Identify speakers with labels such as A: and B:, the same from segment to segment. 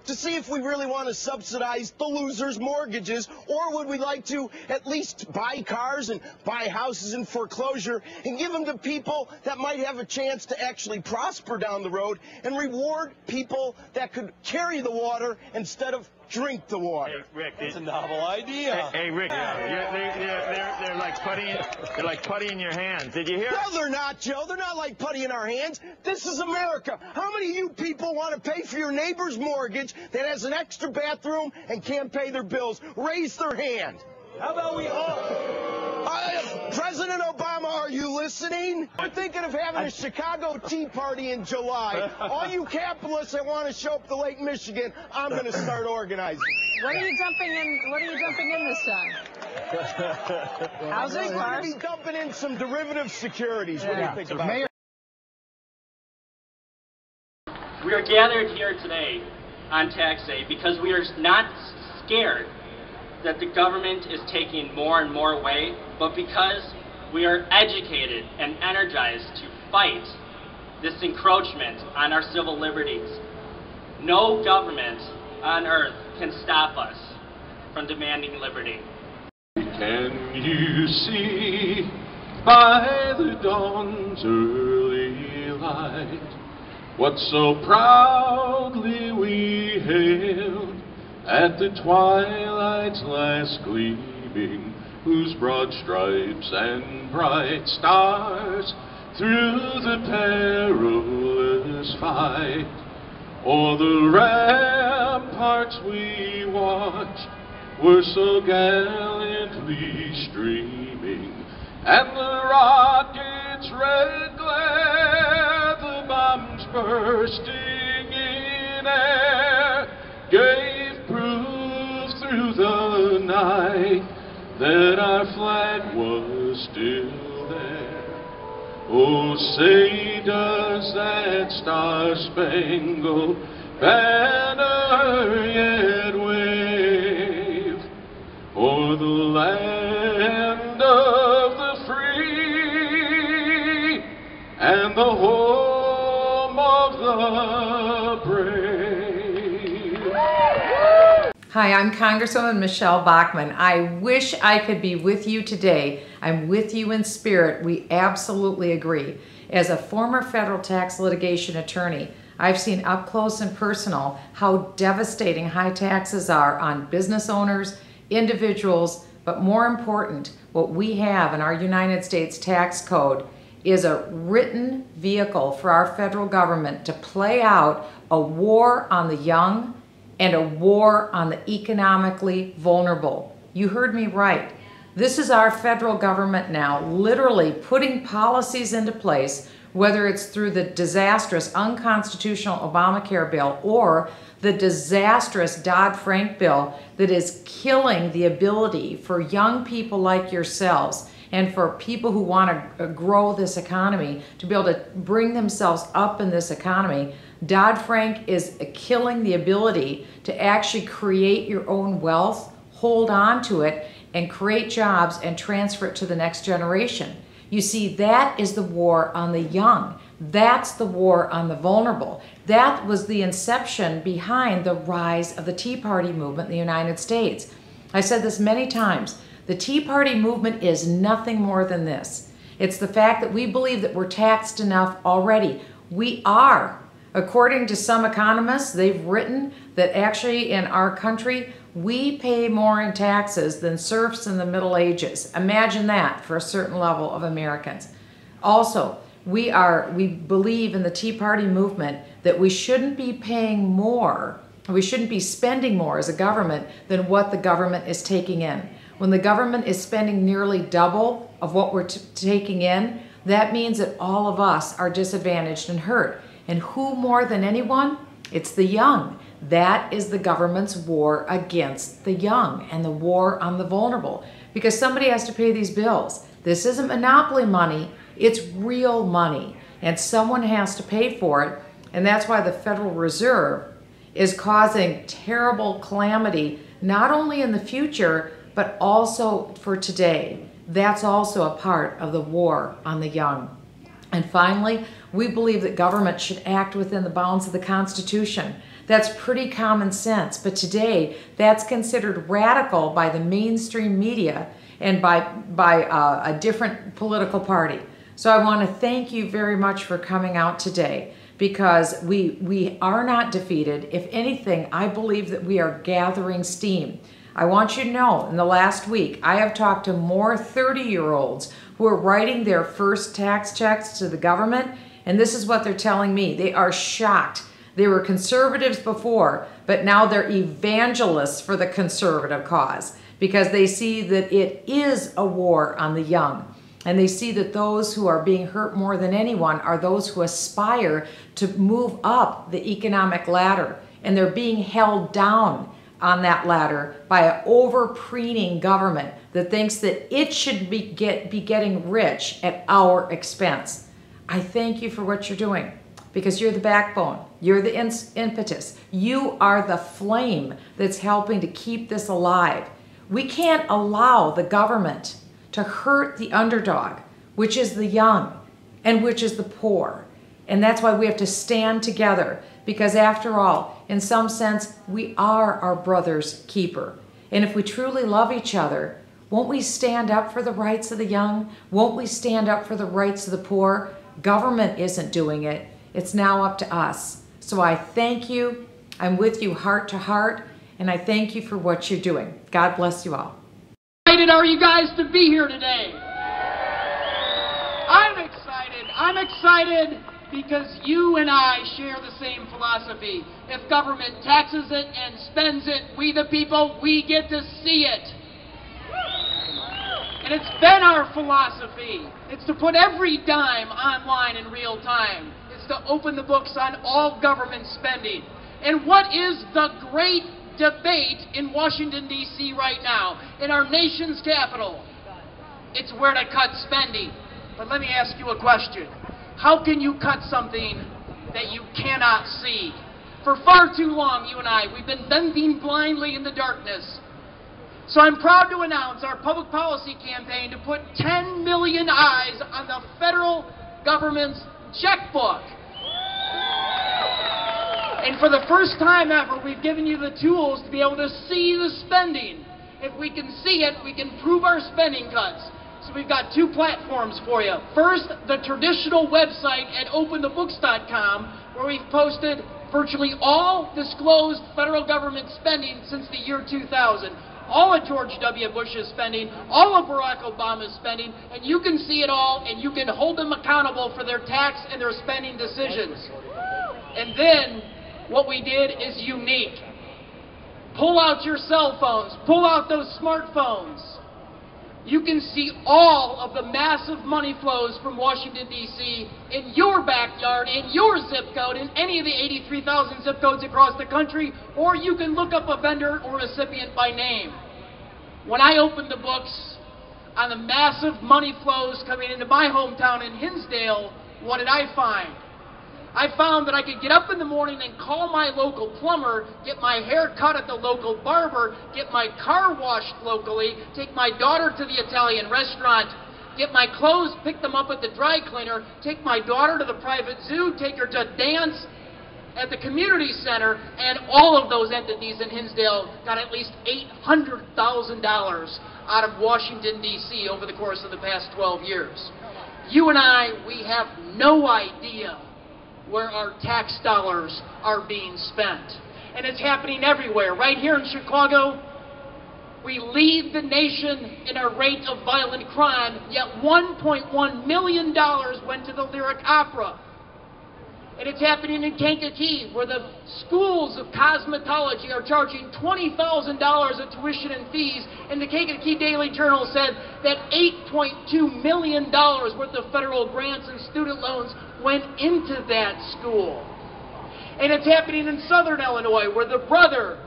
A: to see if we really want to subsidize the losers' mortgages, or would we like to at least buy cars and buy houses in foreclosure and give them to people that might have a chance to actually prosper down the road and reward people that could carry the water instead of drink the water?
B: Hey, Rick,
C: that's a novel idea.
B: Hey, Rick, they're like putty in your hands. Did you hear?
A: No, they're not, Joe. They're not like putty in our hands. This is America. How many of you people want to pay for your neighbor's mortgage that has an extra bathroom and can't pay their bills? Raise their hand.
C: How about we all?
A: President Obama, are you listening? We're thinking of having a Chicago Tea Party in July. All you capitalists that want to show up to Lake Michigan, I'm going to start organizing.
D: What are you dumping in? What are you dumping in this time? Housing,
A: We're
D: cars?
A: going to be dumping in some derivative securities. What do you think about that?
E: We are gathered here today on tax day because we are not scared that the government is taking more and more away, but because we are educated and energized to fight this encroachment on our civil liberties. No government on earth can stop us from demanding liberty.
F: Can you see by the dawn's early light what so proudly we hailed at the twilight's last gleaming, whose broad stripes and bright stars through the perilous fight o'er the ramparts we watched were so gallantly streaming, and the rocket's red glare, the bombs bursting in air, gave proof through the night that our flag was still there. Oh, say does that star-spangled banner yet wave o'er the land of the free and the home of the brave?
G: Hi, I'm Congresswoman Michelle Bachmann. I wish I could be with you today. I'm with you in spirit. We absolutely agree. As a former federal tax litigation attorney, I've seen up close and personal how devastating high taxes are on business owners, individuals, but more important, what we have in our United States tax code is a written vehicle for our federal government to play out a war on the young and a war on the economically vulnerable. You heard me right. This is our federal government now literally putting policies into place, whether it's through the disastrous unconstitutional Obamacare bill or the disastrous Dodd-Frank bill that is killing the ability for young people like yourselves and for people who want to grow this economy to be able to bring themselves up in this economy. Dodd-Frank is killing the ability to actually create your own wealth, hold on to it, and create jobs and transfer it to the next generation. You see, that is the war on the young. That's the war on the vulnerable. That was the inception behind the rise of the Tea Party movement in the United States. I said this many times. The Tea Party movement is nothing more than this. It's the fact that we believe that we're taxed enough already. We are. According to some economists, they've written that actually in our country, we pay more in taxes than serfs in the Middle Ages. Imagine that for a certain level of Americans. Also, we believe in the Tea Party movement that we shouldn't be paying more, we shouldn't be spending more as a government than what the government is taking in. When the government is spending nearly double of what we're taking in, that means that all of us are disadvantaged and hurt. And who more than anyone? It's the young. That is the government's war against the young and the war on the vulnerable. Because somebody has to pay these bills. This isn't monopoly money, it's real money. And someone has to pay for it. And that's why the Federal Reserve is causing terrible calamity, not only in the future, but also for today. That's also a part of the war on the young. And finally, we believe that government should act within the bounds of the Constitution. That's pretty common sense. But today, that's considered radical by the mainstream media and by a different political party. So I want to thank you very much for coming out today, because we are not defeated. If anything, I believe that we are gathering steam. I want you to know, in the last week, I have talked to more 30-year-olds who are writing their first tax checks to the government, and this is what they're telling me. They are shocked. They were conservatives before, but now they're evangelists for the conservative cause, because they see that it is a war on the young. And they see that those who are being hurt more than anyone are those who aspire to move up the economic ladder. And they're being held down on that ladder by an over-preening government that thinks that it should be getting rich at our expense. I thank you for what you're doing, because you're the backbone. You're the impetus. You are the flame that's helping to keep this alive. We can't allow the government to hurt the underdog, which is the young and which is the poor. And that's why we have to stand together, because after all, in some sense, we are our brother's keeper. And if we truly love each other, won't we stand up for the rights of the young? Won't we stand up for the rights of the poor? Government isn't doing it. It's now up to us. So I thank you. I'm with you heart to heart, and I thank you for what you're doing. God bless you all.
H: Excited are you guys to be here today? I'm excited. I'm excited because you and I share the same philosophy. If government taxes it and spends it, we the people, we get to see it. And it's been our philosophy. It's to put every dime online in real time. It's to open the books on all government spending. And what is the great debate in Washington, D.C. right now, in our nation's capital? It's where to cut spending. But let me ask you a question. How can you cut something that you cannot see? For far too long, you and I, we've been bending blindly in the darkness. So I'm proud to announce our public policy campaign to put 10 million eyes on the federal government's checkbook. And for the first time ever, we've given you the tools to be able to see the spending. If we can see it, we can prove our spending cuts. So we've got two platforms for you. First, the traditional website at openthebooks.com, where we've posted virtually all disclosed federal government spending since the year 2000. All of George W. Bush's spending, all of Barack Obama's spending, and you can see it all, and you can hold them accountable for their tax and their spending decisions. And then, what we did is unique. Pull out your cell phones, pull out those smartphones. You can see all of the massive money flows from Washington, D.C. in your backyard, in your zip code, in any of the 83,000 zip codes across the country, or you can look up a vendor or recipient by name. When I opened the books on the massive money flows coming into my hometown in Hinsdale, what did I find? I found that I could get up in the morning and call my local plumber, get my hair cut at the local barber, get my car washed locally, take my daughter to the Italian restaurant, get my clothes, pick them up at the dry cleaner, take my daughter to the private zoo, take her to dance at the community center, and all of those entities in Hinsdale got at least $800,000 out of Washington, D.C. over the course of the past 12 years. You and I, we have no idea where our tax dollars are being spent. And it's happening everywhere. Right here in Chicago, we lead the nation in a rate of violent crime, yet $1.1 million went to the Lyric Opera. And it's happening in Kankakee, where the schools of cosmetology are charging $20,000 of tuition and fees, and the Kankakee Daily Journal said that $8.2 million worth of federal grants and student loans went into that school. And it's happening in southern Illinois, where the brother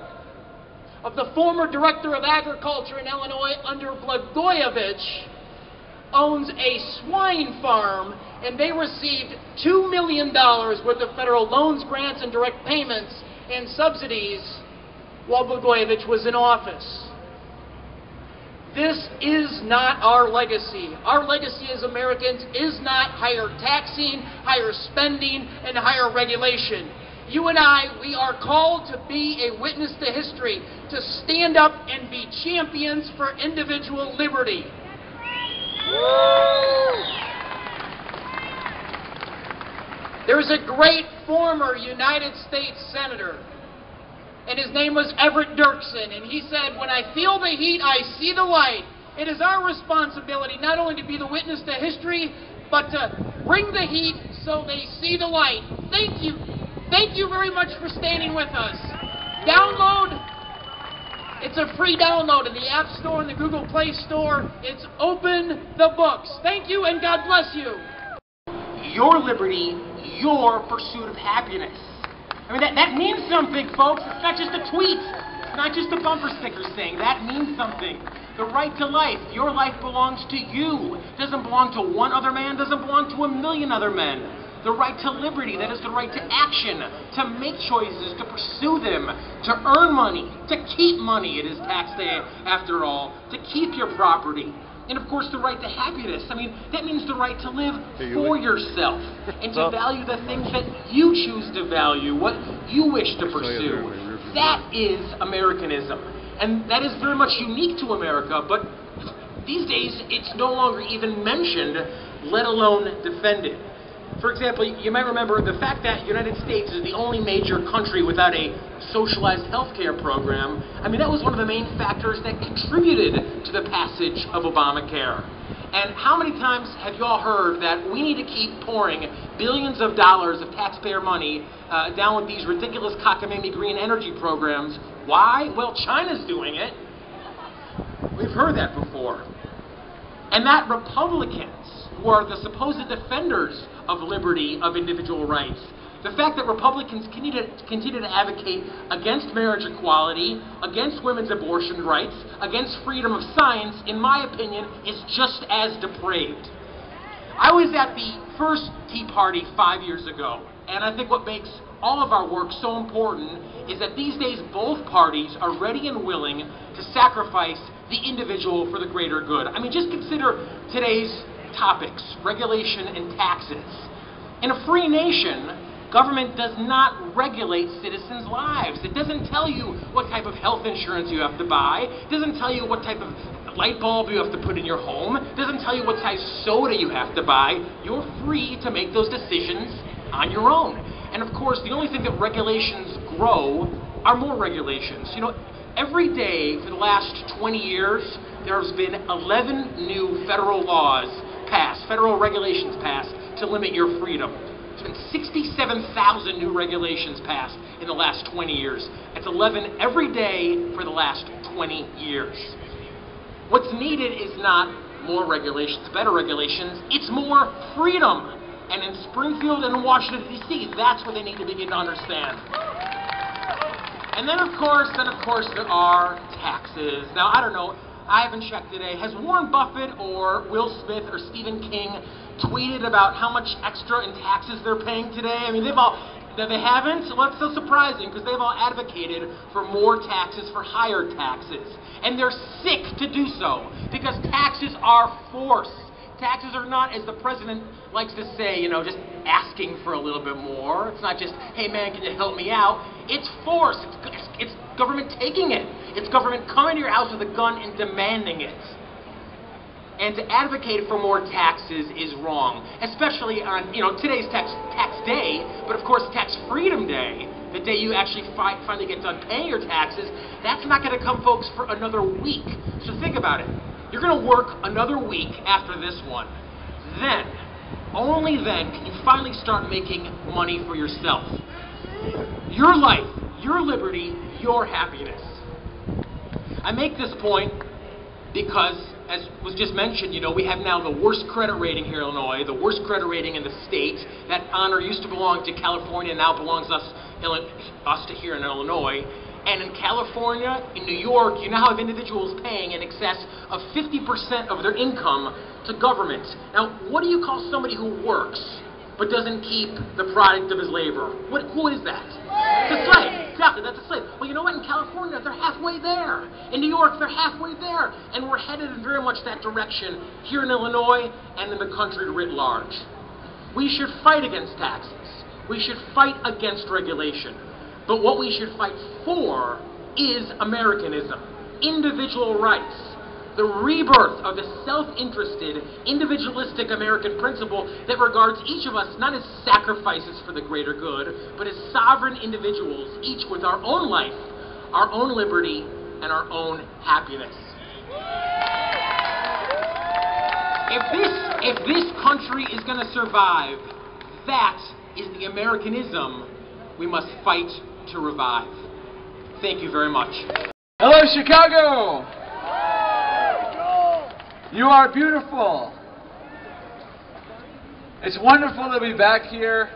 H: of the former director of agriculture in Illinois under Blagojevich owns a swine farm, and they received $2 million worth of federal loans, grants, and direct payments and subsidies while Blagojevich was in office. This is not our legacy. Our legacy as Americans is not higher taxing, higher spending, and higher regulation. you and I, we are called to be a witness to history, to stand up and be champions for individual liberty. There's a great former United States Senator, and his name was Everett Dirksen, and he said, "When I feel the heat, I see the light." It is our responsibility not only to be the witness to history, but to bring the heat so they see the light. Thank you. Thank you very much for standing with us. Download. It's a free download in the App Store and the Google Play Store. It's Open the Books. Thank you, and God bless you.
I: Your liberty, your pursuit of happiness. I mean, that means something, folks. It's not just a tweet. It's not just a bumper sticker saying. That means something. The right to life. Your life belongs to you. It doesn't belong to one other man. It doesn't belong to a million other men. The right to liberty. That is the right to action, to make choices, to pursue them, to earn money, to keep money. It is tax day after all. To keep your property. And of course, the right to happiness. I mean, that means the right to live for yourself and to value the things that you choose to value, what you wish to pursue. That is Americanism. And that is very much unique to America, but these days it's no longer even mentioned, let alone defended. For example, you might remember the fact that the United States is the only major country without a socialized healthcare program. I mean, that was one of the main factors that contributed to the passage of Obamacare. And how many times have you all heard that we need to keep pouring billions of dollars of taxpayer money down with these ridiculous cockamamie green energy programs? Why? Well, China's doing it. We've heard that before. And that Republicans, who are the supposed defenders of liberty, of individual rights, the fact that Republicans continue to advocate against marriage equality, against women's abortion rights, against freedom of science, in my opinion, is just as depraved. I was at the first Tea Party 5 years ago, and I think what makes all of our work so important is that these days both parties are ready and willing to sacrifice the individual for the greater good. I mean, just consider today's topics, regulation and taxes. In a free nation, government does not regulate citizens' lives. It doesn't tell you what type of health insurance you have to buy. It doesn't tell you what type of light bulb you have to put in your home. It doesn't tell you what size soda you have to buy. You're free to make those decisions on your own. And of course, the only thing that regulations grow are more regulations. You know, every day for the last 20 years, there's been 11 new federal laws passed, federal regulations passed to limit your freedom. There's been 67,000 new regulations passed in the last 20 years. That's 11 every day for the last 20 years. What's needed is not more regulations, better regulations. It's more freedom. And in Springfield and in Washington, D.C., that's what they need to begin to understand. And then, of course, there are taxes. Now, I don't know. I haven't checked today. Has Warren Buffett or Will Smith or Stephen King tweeted about how much extra in taxes they're paying today? I mean, they haven't? Well, that's so surprising because they've all advocated for more taxes, for higher taxes. And they're sick to do so because taxes are force. Taxes are not, as the president likes to say, you know, just asking for a little bit more. It's not just, hey man, can you help me out? It's force. It's government taking it. It's government coming to your house with a gun and demanding it. And to advocate for more taxes is wrong, especially on, you know, today's tax day, but of course Tax Freedom Day, the day you actually finally get done paying your taxes. That's not going to come, folks, for another week. So think about it. You're going to work another week after this one. Then, only then, can you finally start making money for yourself. Your life, your liberty, your happiness. I make this point because, as was just mentioned, you know, we have now the worst credit rating here in Illinois, the worst credit rating in the state. That honor used to belong to California, now belongs us to here in Illinois. And in California, in New York, you now have individuals paying in excess of 50% of their income to government. Now, what do you call somebody who works but doesn't keep the product of his labor? Who is that? It's a slave. Exactly, that's a slave. Well, you know what? In California, they're halfway there. In New York, they're halfway there. And we're headed in very much that direction here in Illinois and in the country writ large. We should fight against taxes. We should fight against regulation. But what we should fight for is Americanism, individual rights, the rebirth of the self-interested, individualistic American principle that regards each of us not as sacrifices for the greater good, but as sovereign individuals, each with our own life, our own liberty, and our own happiness. If this country is going to survive, that is the Americanism we must fight to revive. Thank you very much.
J: Hello, Chicago! You are beautiful. It's wonderful to be back here.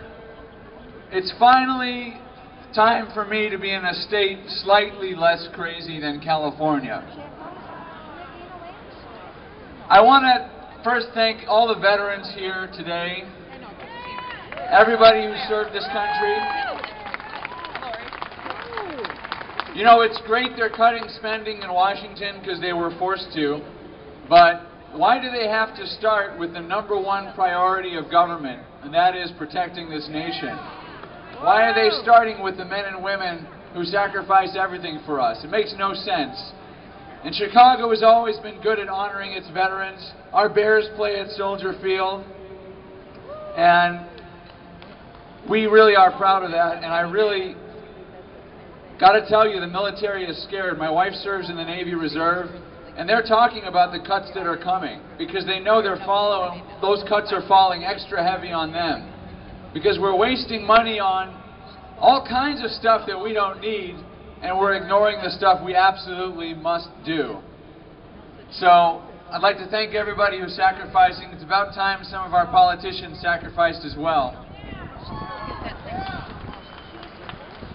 J: It's finally time for me to be in a state slightly less crazy than California. I want to first thank all the veterans here today, everybody who served this country. You know, it's great they're cutting spending in Washington because they were forced to, but why do they have to start with the #1 priority of government, and that is protecting this nation? Why are they starting with the men and women who sacrifice everything for us? It makes no sense. And Chicago has always been good at honoring its veterans. Our Bears play at Soldier Field, and we really are proud of that, and I really got to tell you, the military is scared. My wife serves in the Navy Reserve, and they're talking about the cuts that are coming because they know those cuts are falling extra heavy on them because we're wasting money on all kinds of stuff that we don't need, and we're ignoring the stuff we absolutely must do. So I'd like to thank everybody who's sacrificing. It's about time some of our politicians sacrificed as well.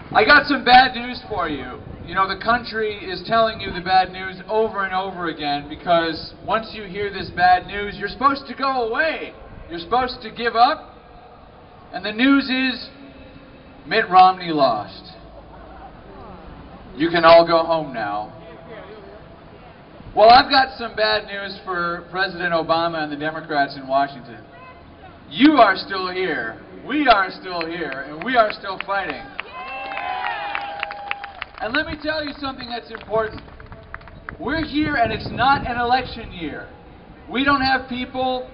J: I got some bad news for you. You know, the country is telling you the bad news over and over again because once you hear this bad news, you're supposed to go away. You're supposed to give up. And the news is Mitt Romney lost. You can all go home now. Well, I've got some bad news for President Obama and the Democrats in Washington. You are still here. We are still here. And we are still fighting. And let me tell you something that's important. We're here and it's not an election year. We don't have people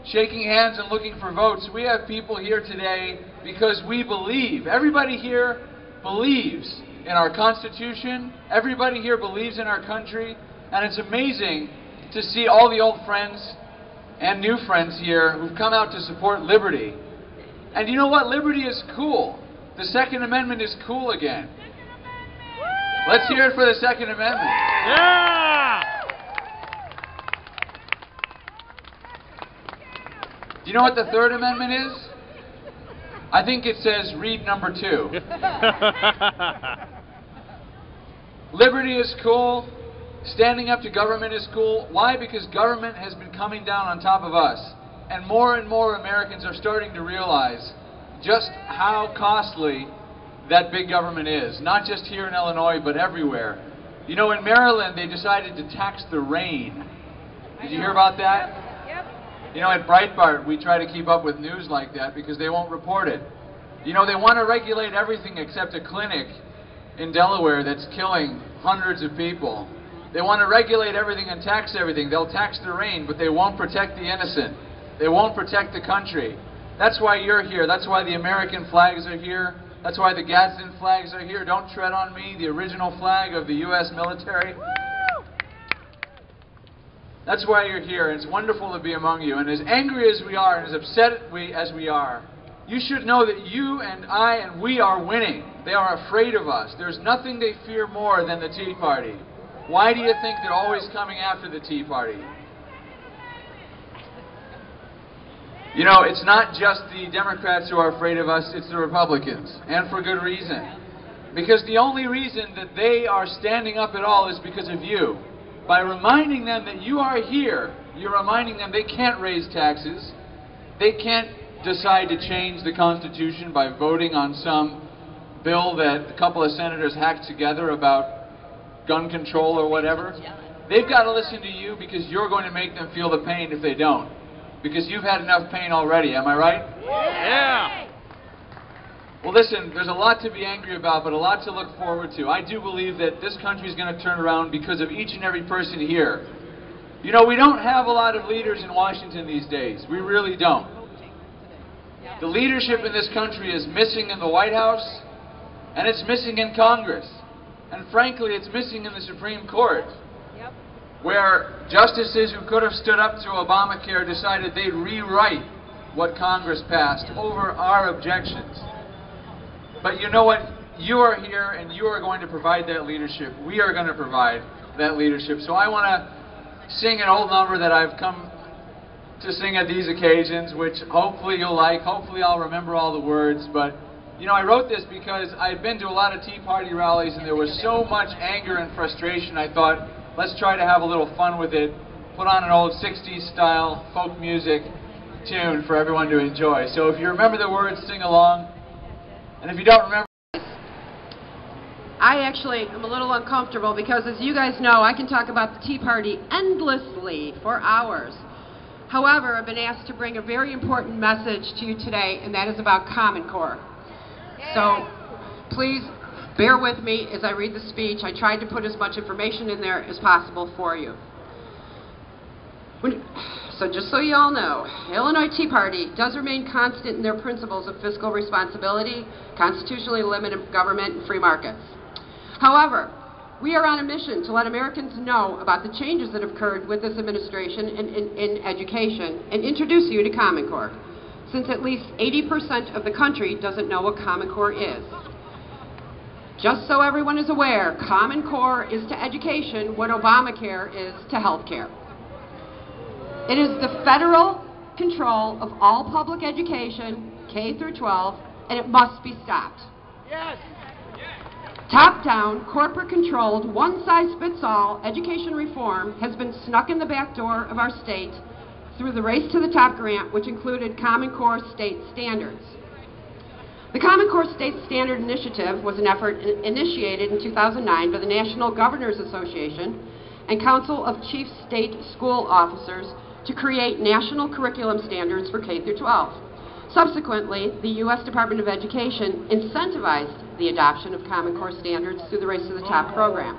J: shaking hands and looking for votes. We have people here today because we believe. Everybody here believes in our Constitution. Everybody here believes in our country. And it's amazing to see all the old friends and new friends here who've come out to support liberty. And you know what? Liberty is cool. The Second Amendment is cool again. Let's hear it for the Second Amendment.
B: Yeah!
J: Do you know what the Third Amendment is? I think it says read number 2. Liberty is cool. Standing up to government is cool. Why? Because government has been coming down on top of us. And more Americans are starting to realize just how costly that big government is. Not just here in Illinois, but everywhere. You know, in Maryland, they decided to tax the rain. Did you hear about that? You know, at Breitbart, we try to keep up with news like that because they won't report it. You know, they want to regulate everything except a clinic in Delaware that's killing hundreds of people. They want to regulate everything and tax everything. They'll tax the rain, but they won't protect the innocent. They won't protect the country. That's why you're here. That's why the American flags are here. That's why the Gadsden flags are here. Don't tread on me, the original flag of the U.S. military. That's why you're here, and it's wonderful to be among you. And as angry as we are, and as upset as we are, you should know that you and I and we are winning. They are afraid of us. There's nothing they fear more than the Tea Party. Why do you think they're always coming after the Tea Party? You know, it's not just the Democrats who are afraid of us, it's the Republicans. And for good reason. Because the only reason that they are standing up at all is because of you. By reminding them that you are here, you're reminding them they can't raise taxes. They can't decide to change the Constitution by voting on some bill that a couple of senators hacked together about gun control or whatever. They've got to listen to you because you're going to make them feel the pain if they don't. Because you've had enough pain already, am I right?
B: Yeah!
J: Well, listen, there's a lot to be angry about, but a lot to look forward to. I do believe that this country is going to turn around because of each and every person here. You know, we don't have a lot of leaders in Washington these days. We really don't. The leadership in this country is missing in the White House, and it's missing in Congress. And frankly, it's missing in the Supreme Court, where justices who could have stood up to Obamacare decided they'd rewrite what Congress passed over our objections. But you know what? You are here and you are going to provide that leadership. We are going to provide that leadership. So I want to sing an old number that I've come to sing at these occasions, which hopefully you'll like. Hopefully I'll remember all the words. But, you know, I wrote this because I've been to a lot of Tea Party rallies and there was so much anger and frustration. I thought, let's try to have a little fun with it. Put on an old 60s style folk music tune for everyone to enjoy. So if you remember the words, sing along. And if you don't remember...
K: I actually am a little uncomfortable because, as you guys know, I can talk about the Tea Party endlessly for hours. However, I've been asked to bring a very important message to you today, and that is about Common Core. So please bear with me as I read the speech. I tried to put as much information in there as possible for you. So just so you all know, Illinois Tea Party does remain constant in their principles of fiscal responsibility, constitutionally limited government, and free markets. However, we are on a mission to let Americans know about the changes that have occurred with this administration in education and introduce you to Common Core, since at least 80% of the country doesn't know what Common Core is. Just so everyone is aware, Common Core is to education what Obamacare is to health care. It is the federal control of all public education, K through 12, and it must be stopped.
C: Yes.
K: Top-down, corporate-controlled, one-size-fits-all education reform has been snuck in the back door of our state through the Race to the Top grant, which included Common Core state standards. The Common Core State Standard Initiative was an effort initiated in 2009 by the National Governors Association and Council of Chief State School Officers to create national curriculum standards for K through 12. Subsequently, the U.S. Department of Education incentivized the adoption of Common Core standards through the Race to the Top program.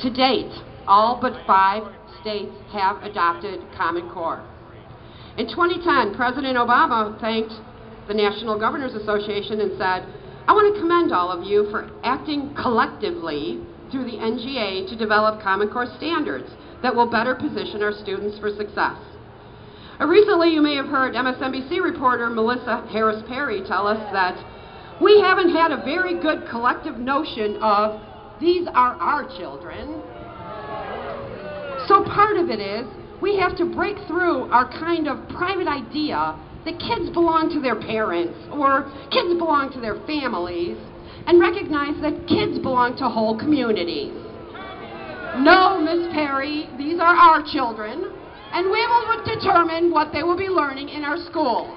K: To date, all but 5 states have adopted Common Core. In 2010, President Obama thanked the National Governors Association and said, "I want to commend all of you for acting collectively through the NGA to develop Common Core standards that will better position our students for success." Recently, you may have heard MSNBC reporter Melissa Harris Perry tell us that we haven't had a very good collective notion of these are our children. So part of it is we have to break through our kind of private idea that kids belong to their parents or kids belong to their families and recognize that kids belong to whole communities. No, Miss Perry, these are our children, and we will determine what they will be learning in our schools.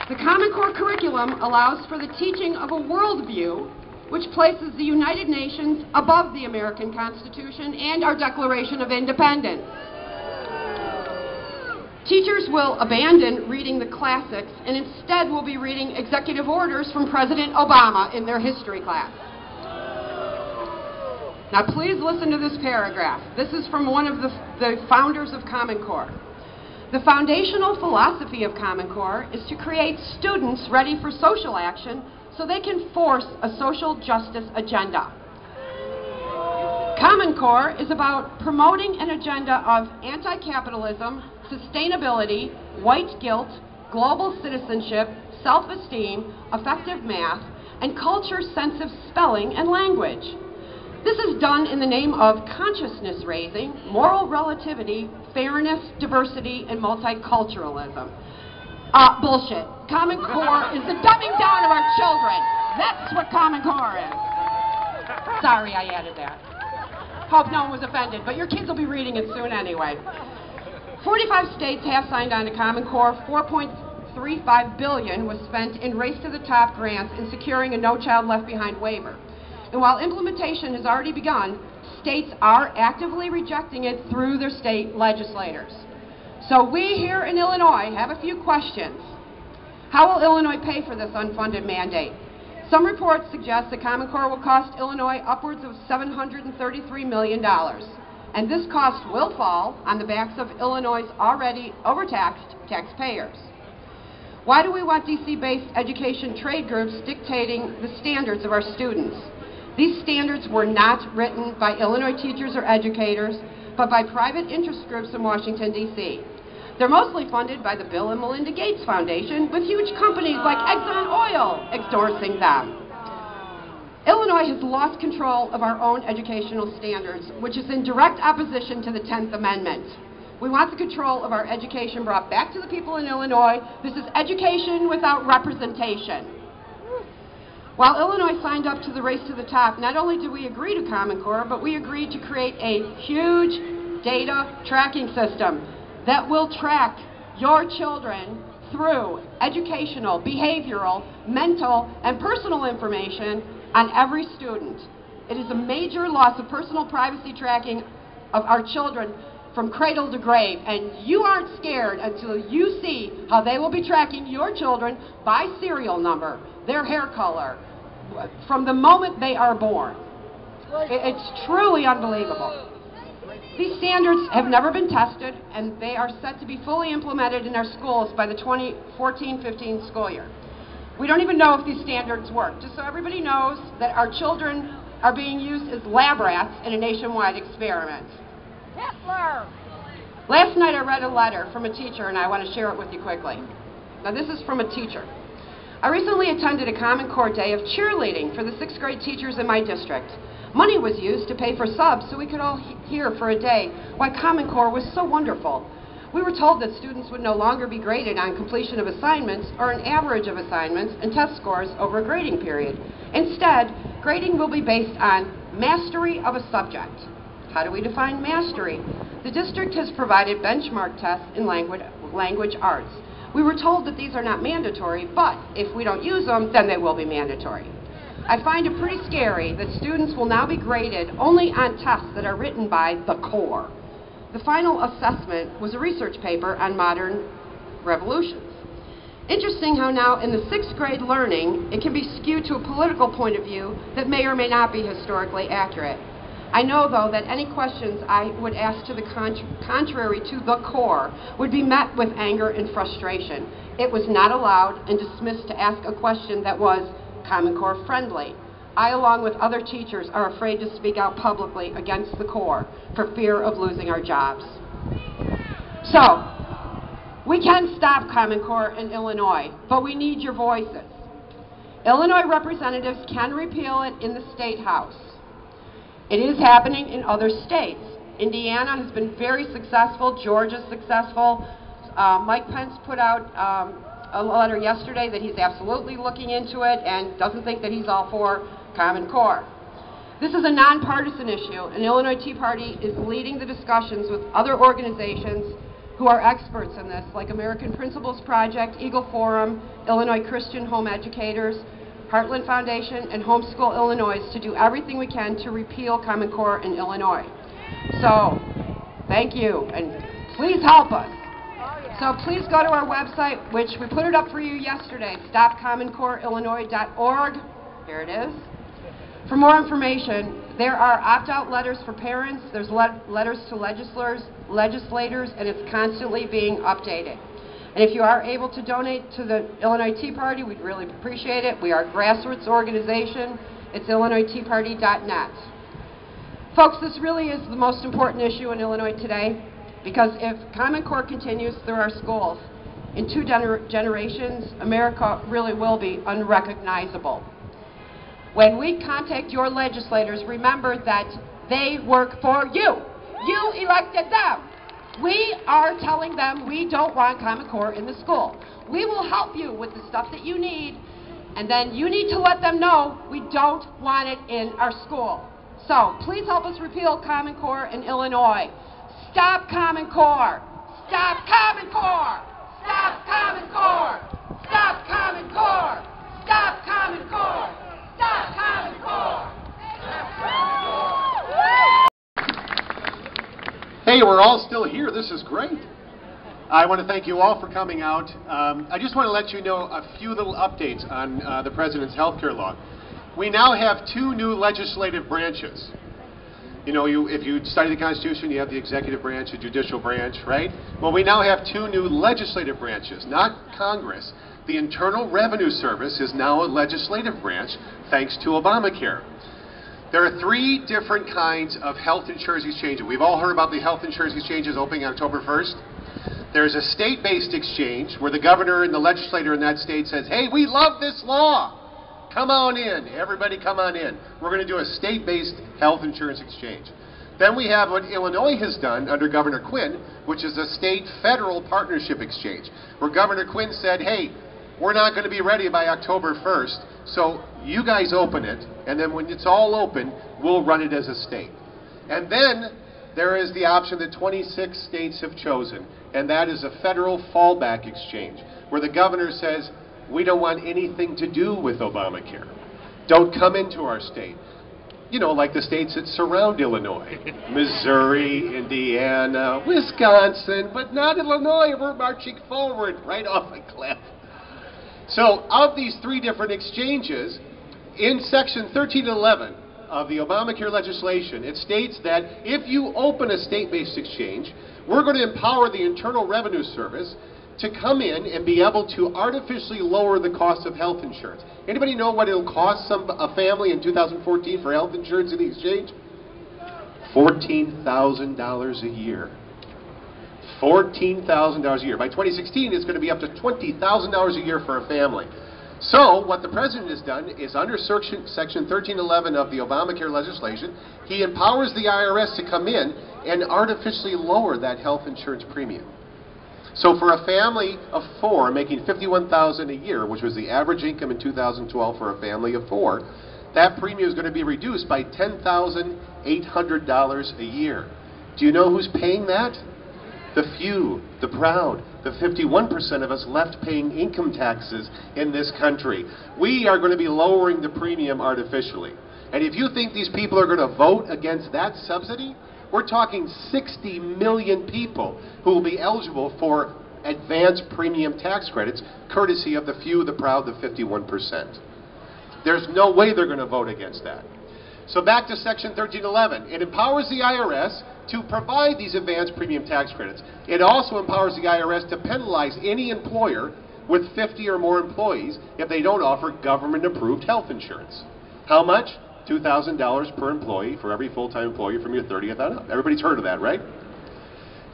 K: The Common Core curriculum allows for the teaching of a worldview which places the United Nations above the American Constitution and our Declaration of Independence. Teachers will abandon reading the classics and instead will be reading executive orders from President Obama in their history class. Now please listen to this paragraph. This is from one of the founders of Common Core. The foundational philosophy of Common Core is to create students ready for social action so they can force a social justice agenda. Common Core is about promoting an agenda of anti-capitalism, sustainability, white guilt, global citizenship, self-esteem, effective math, and culture-sensitive spelling and language. This is done in the name of consciousness raising, moral relativity, fairness, diversity, and multiculturalism. Bullshit. Common Core is the dumbing down of our children. That's what Common Core is. Sorry I added that. Hope no one was offended, but your kids will be reading it soon anyway. 45 states have signed on to Common Core. $4.35 billion was spent in Race to the Top grants and securing a No Child Left Behind waiver. And while implementation has already begun, states are actively rejecting it through their state legislators. So we here in Illinois have a few questions. How will Illinois pay for this unfunded mandate? Some reports suggest that Common Core will cost Illinois upwards of $733 million. And this cost will fall on the backs of Illinois' already overtaxed taxpayers. Why do we want DC-based education trade groups dictating the standards of our students? These standards were not written by Illinois teachers or educators, but by private interest groups in Washington, D.C. They're mostly funded by the Bill and Melinda Gates Foundation, with huge companies like Exxon Oil endorsing them. Illinois has lost control of our own educational standards, which is in direct opposition to the 10th Amendment. We want the control of our education brought back to the people in Illinois. This is education without representation. While Illinois signed up to the Race to the Top, not only did we agree to Common Core, but we agreed to create a huge data tracking system that will track your children through educational, behavioral, mental, and personal information on every student. It is a major loss of personal privacy tracking of our children from cradle to grave, and you aren't scared until you see how they will be tracking your children by serial number, their hair color, from the moment they are born. It's truly unbelievable. These standards have never been tested, and they are set to be fully implemented in our schools by the 2014-15 school year. We don't even know if these standards work. Just so everybody knows that our children are being used as lab rats in a nationwide experiment. Hitler! Last night I read a letter from a teacher, and I want to share it with you quickly. Now this is from a teacher. I recently attended a Common Core day of cheerleading for the 6th grade teachers in my district. Money was used to pay for subs so we could all hear for a day why Common Core was so wonderful. We were told that students would no longer be graded on completion of assignments or an average of assignments and test scores over a grading period. Instead, grading will be based on mastery of a subject. How do we define mastery? The district has provided benchmark tests in language arts. We were told that these are not mandatory, but if we don't use them, then they will be mandatory. I find it pretty scary that students will now be graded only on tests that are written by the core. The final assessment was a research paper on modern revolutions. Interesting how now in the 6th grade learning, it can be skewed to a political point of view that may or may not be historically accurate. I know, though, that any questions I would ask to the contrary to the core would be met with anger and frustration. It was not allowed and dismissed to ask a question that was Common Core friendly. I, along with other teachers, are afraid to speak out publicly against the core for fear of losing our jobs. So, we can stop Common Core in Illinois, but we need your voices. Illinois representatives can repeal it in the State House. It is happening in other states. Indiana has been very successful. Georgia's successful. Mike Pence put out a letter yesterday that he's absolutely looking into it and doesn't think that he's all for Common Core. This is a nonpartisan issue, and Illinois Tea Party is leading the discussions with other organizations who are experts in this, like American Principles Project, Eagle Forum, Illinois Christian Home Educators, Heartland Foundation, and Homeschool Illinois to do everything we can to repeal Common Core in Illinois. So, thank you, and please help us. So please go to our website, which we put it up for you yesterday, stopcommoncoreillinois.org. Here it is. For more information, there are opt-out letters for parents, there's letters to legislators, and it's constantly being updated. And if you are able to donate to the Illinois Tea Party, we'd really appreciate it. We are a grassroots organization. It's illinoisteaparty.net. Folks, this really is the most important issue in Illinois today, because if Common Core continues through our schools, in 2 generations, America really will be unrecognizable. When we contact your legislators, remember that they work for you. You elected them. We are telling them we don't want Common Core in the school. We will help you with the stuff that you need, and then you need to let them know we don't want it in our school. So please help us repeal Common Core in Illinois. Stop Common Core! Stop Common Core! Stop Common Core! Stop Common Core! Stop Common Core! Stop Common Core!
F: Hey, we're all still here. This is great.
L: I want to thank you all for coming out. I just want to let you know a few little updates on the President's health care law. We now have 2 new legislative branches. You know, if you study the Constitution, you have the executive branch, the judicial branch, right? Well, we now have 2 new legislative branches, not Congress. The Internal Revenue Service is now a legislative branch, thanks to Obamacare. There are 3 different kinds of health insurance exchanges. We've all heard about the health insurance exchanges opening October 1st. There's a state-based exchange where the governor and the legislator in that state says, hey, we love this law. Come on in. Everybody come on in. We're going to do a state-based health insurance exchange. Then we have what Illinois has done under Governor Quinn, which is a state-federal partnership exchange, where Governor Quinn said, hey, we're not going to be ready by October 1st, so you guys open it, and then when it's all open, we'll run it as a state. And then there is the option that 26 states have chosen, and that is a federal fallback exchange, where the governor says, we don't want anything to do with Obamacare. Don't come into our state. You know, like the states that surround Illinois. Missouri, Indiana, Wisconsin, but not Illinois. We're marching forward right off a cliff. So, of these 3 different exchanges, in Section 1311 of the Obamacare legislation, it states that if you open a state-based exchange, we're going to empower the Internal Revenue Service to come in and be able to artificially lower the cost of health insurance. Anybody know what it'll cost a family in 2014 for health insurance in the exchange? $14,000 a year. $14,000 a year. By 2016, it's going to be up to $20,000 a year for a family. So, what the President has done is under Section 1311 of the Obamacare legislation, he empowers the IRS to come in and artificially lower that health insurance premium. So for a family of 4 making $51,000 a year, which was the average income in 2012 for a family of 4, that premium is going to be reduced by $10,800 a year. Do you know who's paying that? The few, the proud, the 51% of us left paying income taxes in this country. We are going to be lowering the premium artificially. And if you think these people are going to vote against that subsidy, we're talking 60 million people who will be eligible for advanced premium tax credits, courtesy of the few, the proud, the 51%. There's no way they're going to vote against that. So back to Section 1311. It empowers the IRS to provide these advanced premium tax credits. It also empowers the IRS to penalize any employer with 50 or more employees if they don't offer government-approved health insurance. How much? $2,000 per employee for every full-time employee from your 30th on up. Everybody's heard of that, right?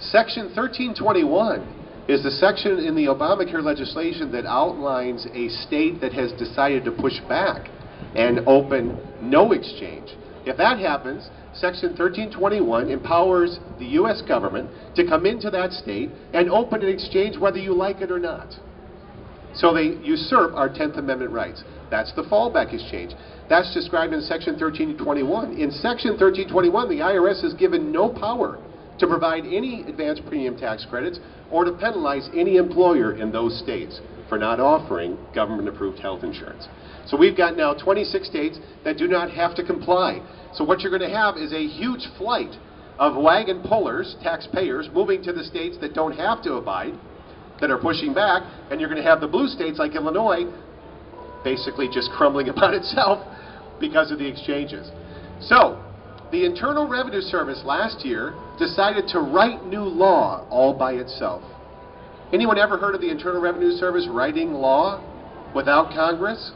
L: Section 1321 is the section in the Obamacare legislation that outlines a state that has decided to push back and open no exchange. If that happens, Section 1321 empowers the U.S. government to come into that state and open an exchange whether you like it or not. So they usurp our 10th Amendment rights. That's the fallback exchange. That's described in Section 1321. In Section 1321, the IRS is given no power to provide any advanced premium tax credits or to penalize any employer in those states for not offering government-approved health insurance. So we've got now 26 states that do not have to comply. So what you're going to have is a huge flight of wagon pullers, taxpayers, moving to the states that don't have to abide, that are pushing back, and you're going to have the blue states like Illinois basically just crumbling upon itself because of the exchanges. So, the Internal Revenue Service last year decided to write new law all by itself. Anyone ever heard of the Internal Revenue Service writing law without Congress?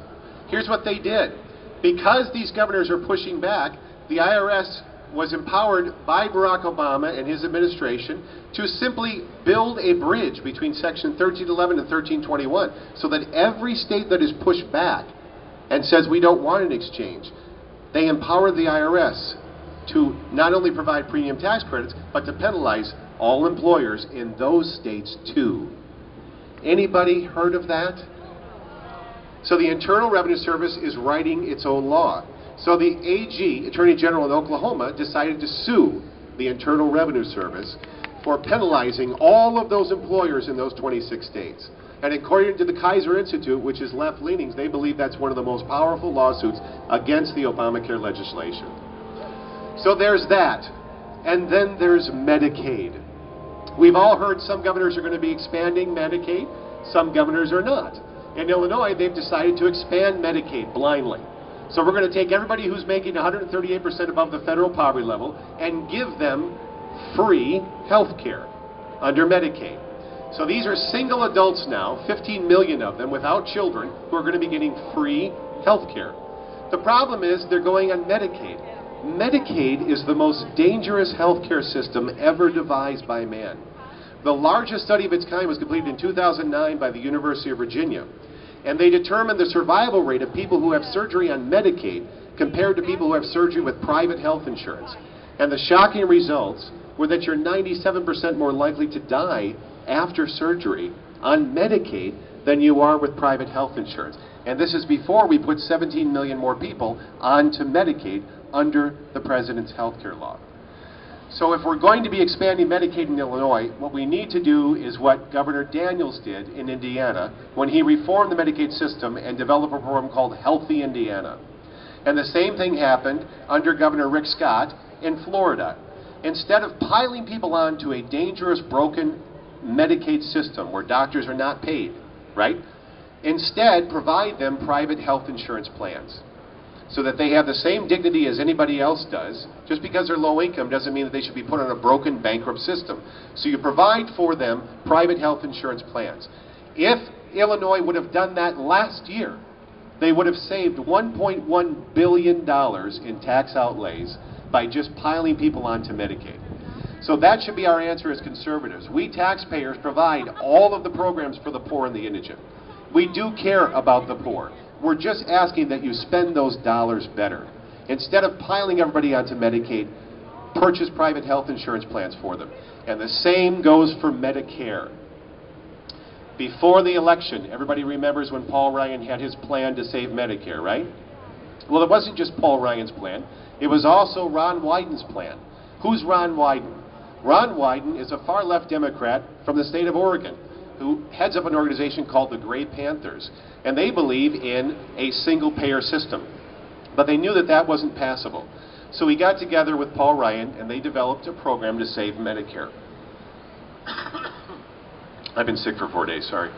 L: Here's what they did. Because these governors are pushing back, the IRS was empowered by Barack Obama and his administration to simply build a bridge between Section 1311 and 1321 so that every state that is pushed back and says we don't want an exchange, they empower the IRS to not only provide premium tax credits, but to penalize all employers in those states too. Anybody heard of that? So the Internal Revenue Service is writing its own law. So the AG, Attorney General in Oklahoma, decided to sue the Internal Revenue Service for penalizing all of those employers in those 26 states. And according to the Kaiser Institute, which is left-leanings, they believe that's one of the most powerful lawsuits against the Obamacare legislation. So there's that. And then there's Medicaid. We've all heard some governors are going to be expanding Medicaid, some governors are not. In Illinois, they've decided to expand Medicaid blindly. So we're going to take everybody who's making 138% above the federal poverty level and give them free health care under Medicaid. So these are single adults now, 15 million of them without children, who are going to be getting free health care. The problem is they're going on Medicaid. Medicaid is the most dangerous health care system ever devised by man. The largest study of its kind was completed in 2009 by the University of Virginia. And they determined the survival rate of people who have surgery on Medicaid compared to people who have surgery with private health insurance. And the shocking results were that you're 97% more likely to die after surgery on Medicaid than you are with private health insurance. And this is before we put 17 million more people onto Medicaid under the president's health care law. So if we're going to be expanding Medicaid in Illinois, what we need to do is what Governor Daniels did in Indiana when he reformed the Medicaid system and developed a program called Healthy Indiana. And the same thing happened under Governor Rick Scott in Florida. Instead of piling people onto a dangerous, broken Medicaid system where doctors are not paid, right? Instead, provide them private health insurance plans so that they have the same dignity as anybody else does. Just because they're low income doesn't mean that they should be put on a broken, bankrupt system. So you provide for them private health insurance plans. If Illinois would have done that last year, they would have saved $1.1 billion in tax outlays by just piling people onto Medicaid. So that should be our answer as conservatives. We taxpayers provide all of the programs for the poor and the indigent. We do care about the poor. We're just asking that you spend those dollars better. Instead of piling everybody onto Medicaid, purchase private health insurance plans for them. And the same goes for Medicare. Before the election, everybody remembers when Paul Ryan had his plan to save Medicare, right? Well, it wasn't just Paul Ryan's plan. It was also Ron Wyden's plan. Who's Ron Wyden? Ron Wyden is a far-left Democrat from the state of Oregon who heads up an organization called the Gray Panthers. And they believe in a single-payer system. But they knew that that wasn't passable. So he got together with Paul Ryan, and they developed a program to save Medicare. I've been sick for 4 days, sorry.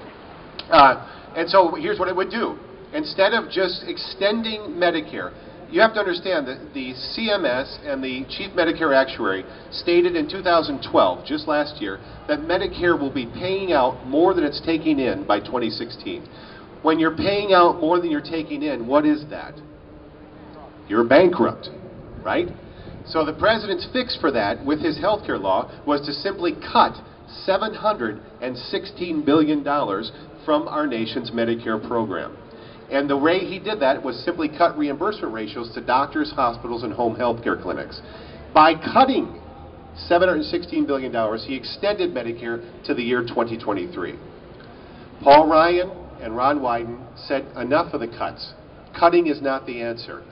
L: And so here's what it would do. Instead of just extending Medicare, you have to understand that the CMS and the Chief Medicare Actuary stated in 2012, just last year, that Medicare will be paying out more than it's taking in by 2016. When you're paying out more than you're taking in, what is that? You're bankrupt, right? So the president's fix for that with his health care law was to simply cut $716 billion from our nation's Medicare program. And the way he did that was simply cut reimbursement ratios to doctors, hospitals, and home health care clinics. By cutting $716 billion, he extended Medicare to the year 2023. Paul Ryan and Ron Wyden said enough of the cuts. Cutting is not the answer.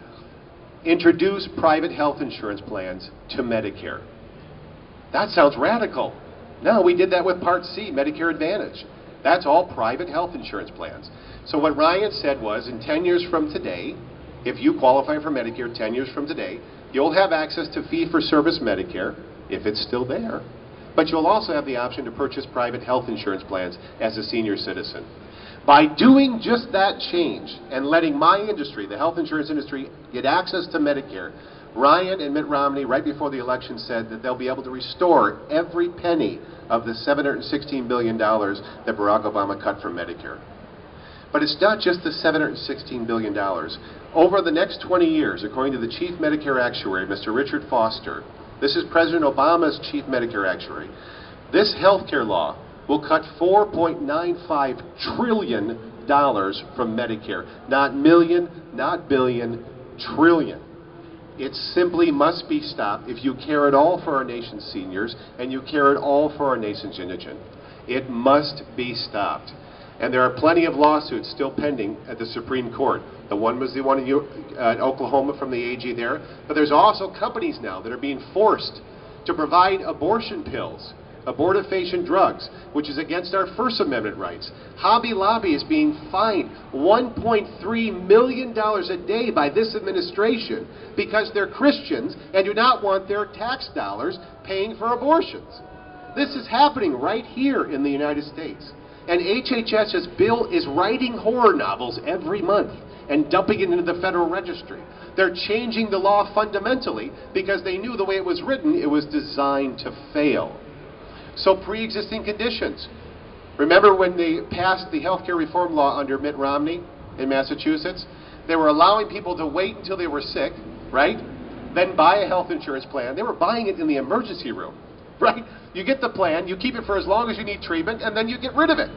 L: Introduce private health insurance plans to Medicare. That sounds radical. No, we did that with Part C, Medicare Advantage. That's all private health insurance plans. So what Ryan said was, in 10 years from today, if you qualify for Medicare 10 years from today, you'll have access to fee-for-service Medicare, if it's still there, but you'll also have the option to purchase private health insurance plans as a senior citizen. By doing just that change and letting my industry, the health insurance industry, get access to Medicare, Ryan and Mitt Romney, right before the election, said that they'll be able to restore every penny of the $716 billion that Barack Obama cut from Medicare. But it's not just the $716 billion. Over the next 20 years, according to the Chief Medicare Actuary, Mr. Richard Foster, this is President Obama's Chief Medicare Actuary, this health care law will cut $4.95 trillion from Medicare. Not million, not billion, trillion. It simply must be stopped if you care at all for our nation's seniors and you care at all for our nation's indigent. It must be stopped. And there are plenty of lawsuits still pending at the Supreme Court. The one was the one in Oklahoma from the AG there. But there's also companies now that are being forced to provide abortion pills, abortifacient drugs, which is against our First Amendment rights. Hobby Lobby is being fined $1.3 million a day by this administration because they're Christians and do not want their tax dollars paying for abortions. This is happening right here in the United States. And HHS's bill is writing horror novels every month and dumping it into the Federal Registry. They're changing the law fundamentally because they knew the way it was written, it was designed to fail. So pre-existing conditions. Remember when they passed the health care reform law under Mitt Romney in Massachusetts? They were allowing people to wait until they were sick, right? Then buy a health insurance plan. They were buying it in the emergency room, right? You get the plan, you keep it for as long as you need treatment, and then you get rid of it.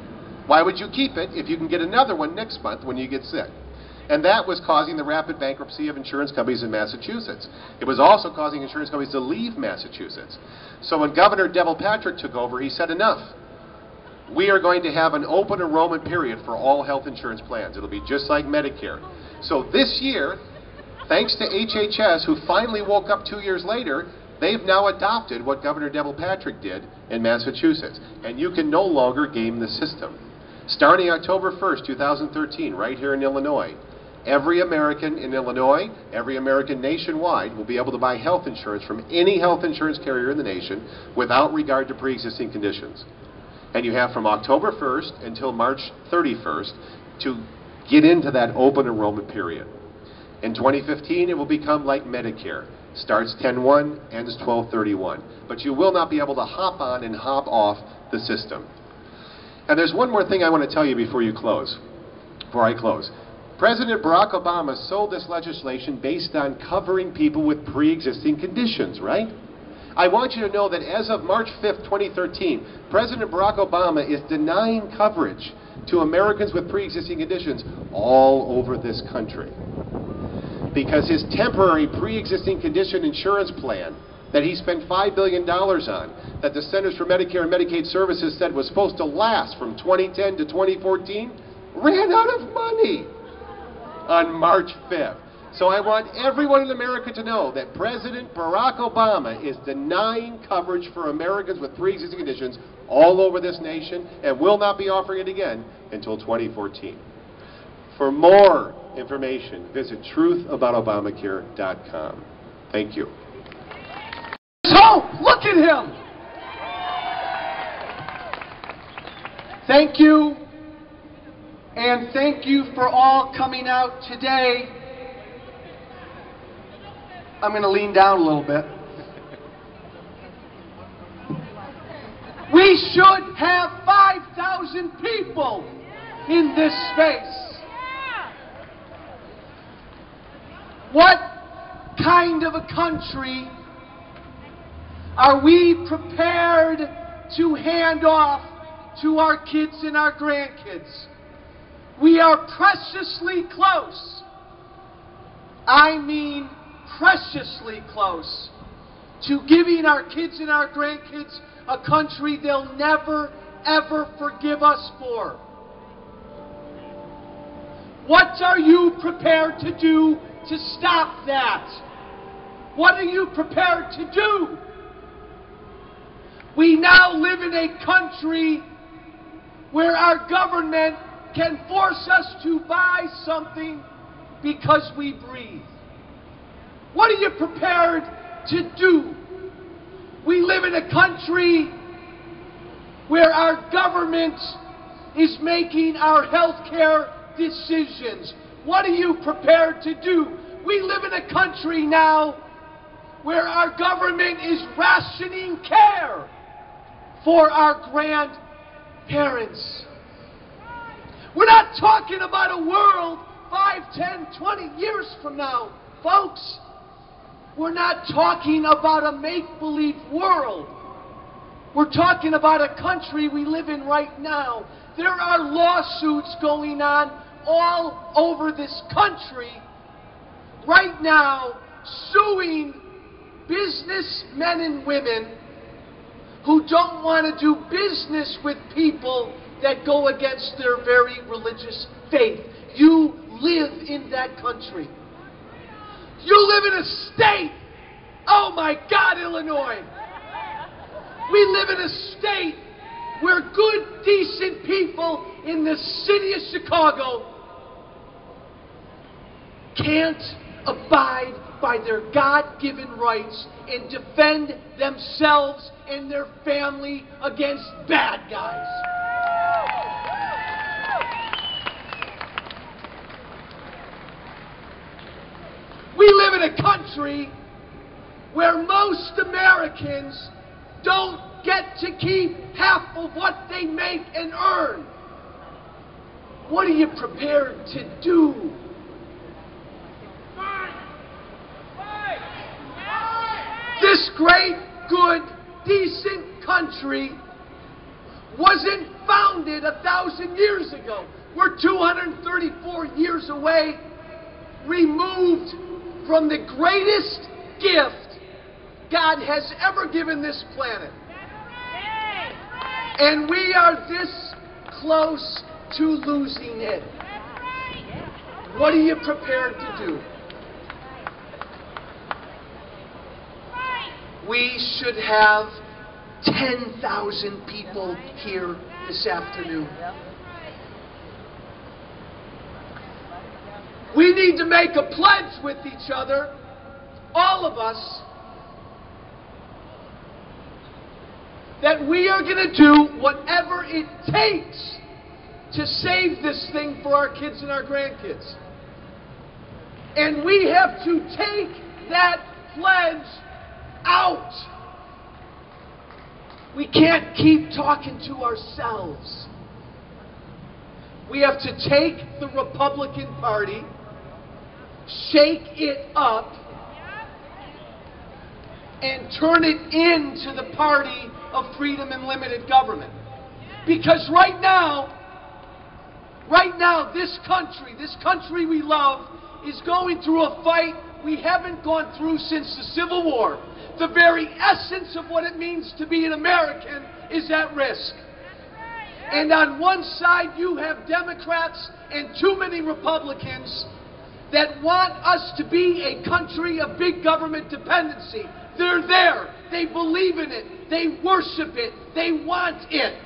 L: Why would you keep it if you can get another one next month when you get sick? And that was causing the rapid bankruptcy of insurance companies in Massachusetts. It was also causing insurance companies to leave Massachusetts. So when Governor Devil Patrick took over, he said, enough. We are going to have an open enrollment period for all health insurance plans. It'll be just like Medicare. So this year, thanks to HHS, who finally woke up 2 years later, they've now adopted what Governor Devil Patrick did in Massachusetts. And you can no longer game the system. Starting October 1st, 2013, right here in Illinois, every American in Illinois, every American nationwide will be able to buy health insurance from any health insurance carrier in the nation without regard to pre-existing conditions. And you have from October 1st until March 31st to get into that open enrollment period. In 2015, it will become like Medicare. Starts 10/1, ends 12/31. But you will not be able to hop on and hop off the system. And there's one more thing I want to tell you before I close. President Barack Obama sold this legislation based on covering people with pre-existing conditions, right? I want you to know that as of March 5th, 2013, President Barack Obama is denying coverage to Americans with pre-existing conditions all over this country. Because his temporary pre-existing condition insurance plan that he spent $5 billion on, that the Centers for Medicare and Medicaid Services said was supposed to last from 2010 to 2014, ran out of money on March 5th. So I want everyone in America to know that President Barack Obama is denying coverage for Americans with pre-existing conditions all over this nation and will not be offering it again until 2014. For more information, visit truthaboutobamacare.com. Thank you.
M: So, look at him! Thank you, and thank you for all coming out today. I'm going to lean down a little bit. We should have 5,000 people in this space. What kind of a country are we prepared to hand off to our kids and our grandkids? We are preciously close. I mean preciously close to giving our kids and our grandkids a country they'll never, ever forgive us for. What are you prepared to do to stop that? What are you prepared to do? We now live in a country where our government can force us to buy something because we breathe. What are you prepared to do? We live in a country where our government is making our health care decisions. What are you prepared to do? We live in a country now where our government is rationing care for our grandparents. We're not talking about a world 5, 10, 20 years from now, folks. We're not talking about a make-believe world. We're talking about a country we live in right now. There are lawsuits going on all over this country right now, suing businessmen and women who don't want to do business with people that go against their very religious faith. You live in that country. You live in a state, oh my God, Illinois. We live in a state where good, decent people in the city of Chicago can't abide by their God-given rights and defend themselves and their family against bad guys. We live in a country where most Americans don't get to keep half of what they make and earn. What are you prepared to do? This great, good, decent country wasn't founded 1,000 years ago. We're 234 years away, removed from the greatest gift God has ever given this planet. And we are this close to losing it. What are you prepared to do? We should have 10,000 people here this afternoon. We need to make a pledge with each other, all of us, that we are going to do whatever it takes to save this thing for our kids and our grandkids. And we have to take that pledge out. We can't keep talking to ourselves. We have to take the Republican Party, shake it up, and turn it into the party of freedom and limited government. Because right now, this country we love, is going through a fight we haven't gone through since the Civil War. The very essence of what it means to be an American is at risk. And on one side you have Democrats and too many Republicans that want us to be a country of big government dependency. They're there. They believe in it. They worship it. They want it.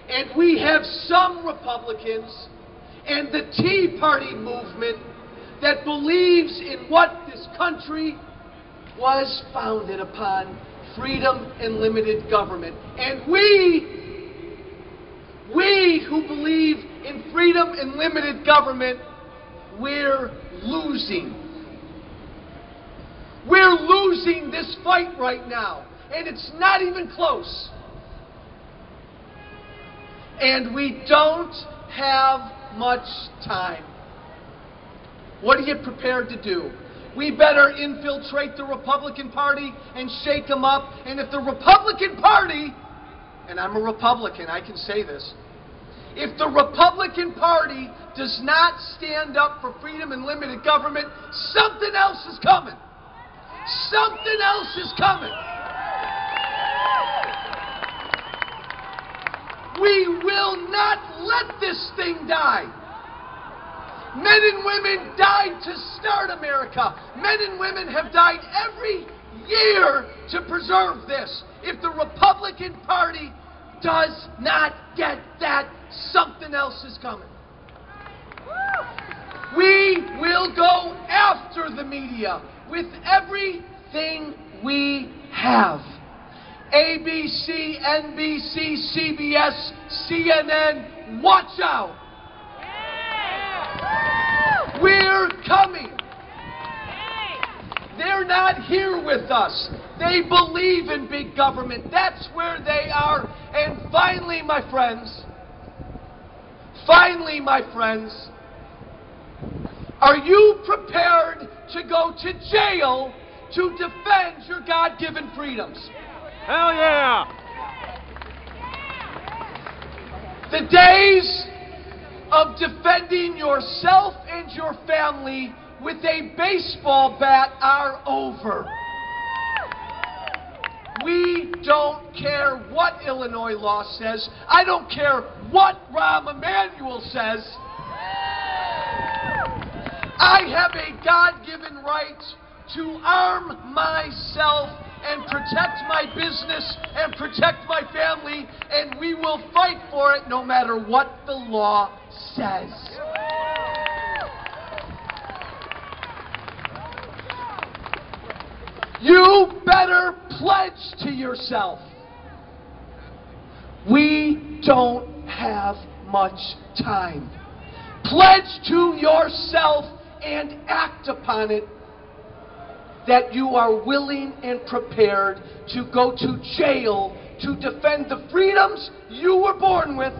M: And we have some Republicans and the Tea Party movement that believes in what this country was founded upon, freedom and limited government. And we who believe in freedom and limited government, we're losing. We're losing this fight right now, and it's not even close. And we don't have much time. What are you prepared to do? We better infiltrate the Republican Party and shake them up. And if the Republican Party, and I'm a Republican, I can say this, if the Republican Party does not stand up for freedom and limited government, something else is coming. Something else is coming. We will not let this thing die. Men and women died to start America. Men and women have died every year to preserve this. If the Republican Party does not get that, something else is coming. We will go after the media with everything we have. ABC, NBC, CBS, CNN, watch out. We're coming. They're not here with us. They believe in big government. That's where they are. And finally, my friends, are you prepared to go to jail to defend your God-given freedoms?
B: Hell yeah!
M: The days of defending yourself and your family with a baseball bat are over. We don't care what Illinois law says. I don't care what Rahm Emanuel says. I have a God-given right to arm myself and protect my business and protect my family, and we will fight for it no matter what the law says. You better pledge to yourself. We don't have much time. Pledge to yourself and act upon it that you are willing and prepared to go to jail to defend the freedoms you were born with.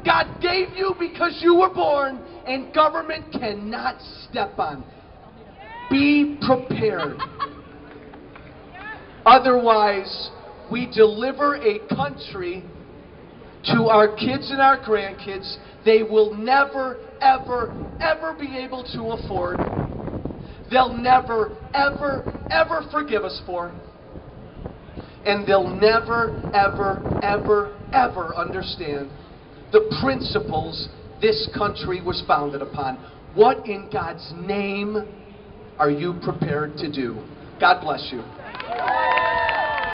M: God gave you because you were born, and government cannot step on. Be prepared. Otherwise, we deliver a country to our kids and our grandkids they will never, ever, ever be able to afford. They'll never, ever, ever forgive us for. And they'll never, ever, ever, ever understand the principles this country was founded upon. What in God's name are you prepared to do? God bless you.